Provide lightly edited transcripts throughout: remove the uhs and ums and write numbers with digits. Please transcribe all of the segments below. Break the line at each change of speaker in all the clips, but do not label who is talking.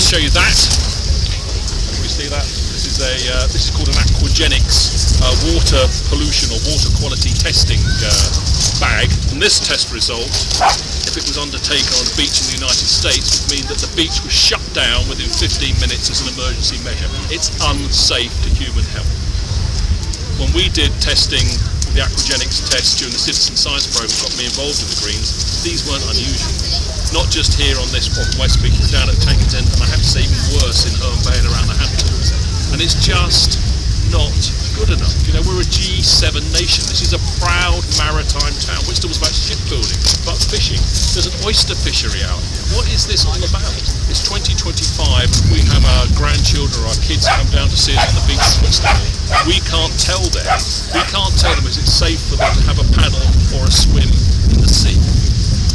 show you that. Can you see that? This is called an aquagenics water pollution or water quality testing bag. And this test result, if it was undertaken on a beach in the United States, would mean that the beach was shut down within 15 minutes as an emergency measure. It's unsafe to human health. When we did testing, the aquagenics test during the citizen science program, got me involved with the Greens, these weren't unusual. Not just here on this West Beach, down at Tankerton, and I have to say even worse in Herne Bay and around the Hamptons. And it's just not good enough. You know, we're a G7 nation. This is a proud maritime town. Whitstable's about shipbuilding, about fishing. There's an oyster fishery out here. What is this all about? It's 2025. We have our grandchildren or our kids come down to see us on the beach in Whitstable. We can't tell them. We can't tell them is it safe for them to have a paddle or a swim in the sea.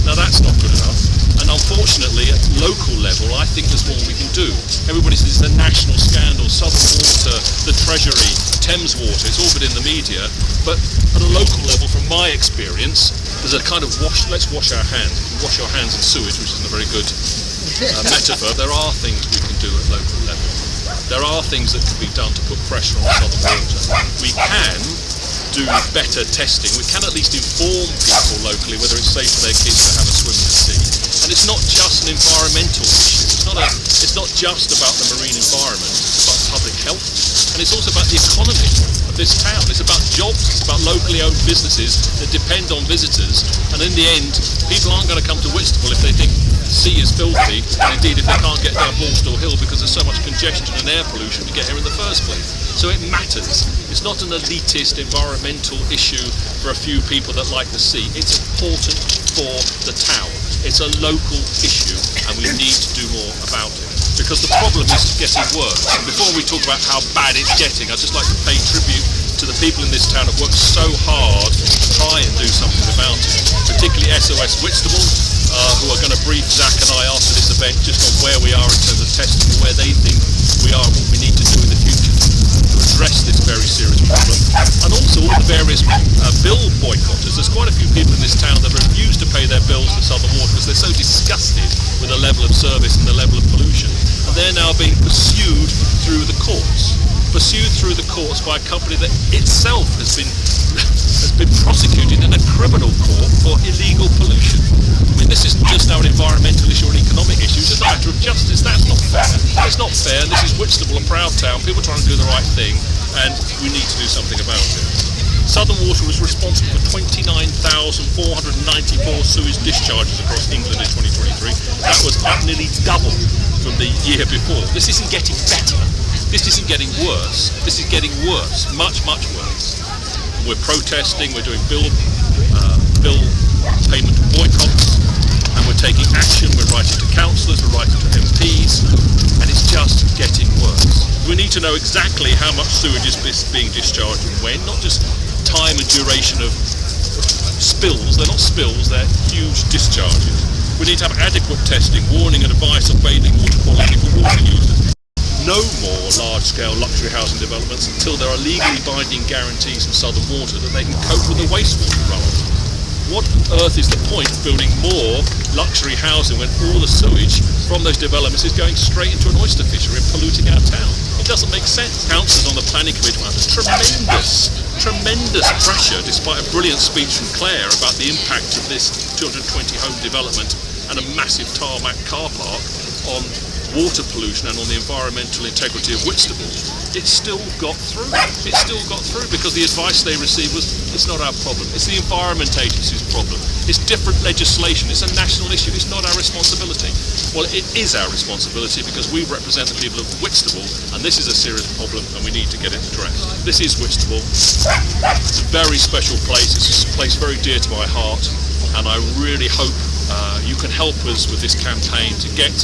Now that's not good enough. And unfortunately, at local level, I think there's more we can do. Everybody says it's a national scandal, Southern Water, the Treasury, Thames Water, it's all been in the media. But at a local level, from my experience, there's a kind of let's wash our hands. Wash your hands in sewage, which isn't a very good metaphor. There are things we can do at local level. There are things that can be done to put pressure on Southern Water. We can do better testing. We can at least inform people locally whether it's safe for their kids to have a swim in the sea. And it's not just an environmental issue. It's not just about the marine environment. It's about public health, and it's also about the economy of this town. It's about jobs. It's about locally owned businesses that depend on visitors. And in the end, people aren't going to come to Whitstable if they think the sea is filthy, and indeed if they can't get down Ballstall Hill because there's so much congestion and air pollution to get here in the first place. So it matters. It's not an elitist environmental issue for a few people that like the sea. It's important for the town. It's a local issue, and we need to do more about it, because the problem is getting worse. And before we talk about how bad it's getting, I'd just like to pay tribute to the people in this town who've worked so hard to try and do something about it, particularly SOS Whitstable, who are going to brief Zach and I after this event just on where we are in terms of testing and where they think we are and what we need to do in the future to address this very serious problem. And also all the various bill boycotters. There's quite a few people in this town that refuse to pay their bills to Southern Water because they're so disgusted with the level of service and the level of pollution. And they're now being pursued through the courts. Pursued through the courts by a company that itself has been prosecuted in a criminal court for illegal pollution. I mean, this isn't just now an environmental issue or an economic issue, it's just a matter of justice. That's not fair. It's not fair. This is Whitstable, a proud town, people trying to do the right thing, and we need to do something about it. Southern Water was responsible for 29,494 sewage discharges across England in 2023. That was up nearly double from the year before. This isn't getting better. This isn't getting worse. This is getting worse, much, much worse. We're protesting, we're doing bill payment boycotts, and we're taking action. We're writing to councillors, we're writing to MPs, and it's just getting worse. We need to know exactly how much sewage is being discharged and when, not just time and duration of spills. They're not spills, they're huge discharges. We need to have adequate testing, warning and advice on bathing water quality for water users. No more large-scale luxury housing developments until there are legally binding guarantees from Southern Water that they can cope with the wastewater runoff. What on earth is the point of building more luxury housing when all the sewage from those developments is going straight into an oyster fishery and polluting our town? It doesn't make sense. Councillors on the planning committee were under tremendous pressure, despite a brilliant speech from Claire about the impact of this 220 home development and a massive tarmac car park on water pollution and on the environmental integrity of Whitstable. It still got through. It still got through because the advice they received was, it's not our problem. It's the Environment Agency's problem. It's different legislation. It's a national issue. It's not our responsibility. Well, it is our responsibility because we represent the people of Whitstable, and this is a serious problem and we need to get it addressed. This is Whitstable. It's a very special place. It's a place very dear to my heart, and I really hope you can help us with this campaign to get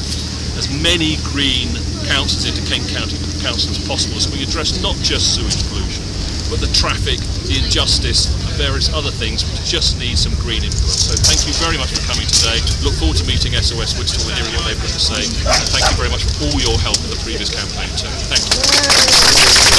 as many green councillors into Kent County Council as possible, so we address not just sewage pollution, but the traffic, the injustice, and various other things which just need some green input. So thank you very much for coming today. Look forward to meeting SOS Whitstable and hearing what they've got to say. And thank you very much for all your help in the previous campaign too. Thank you.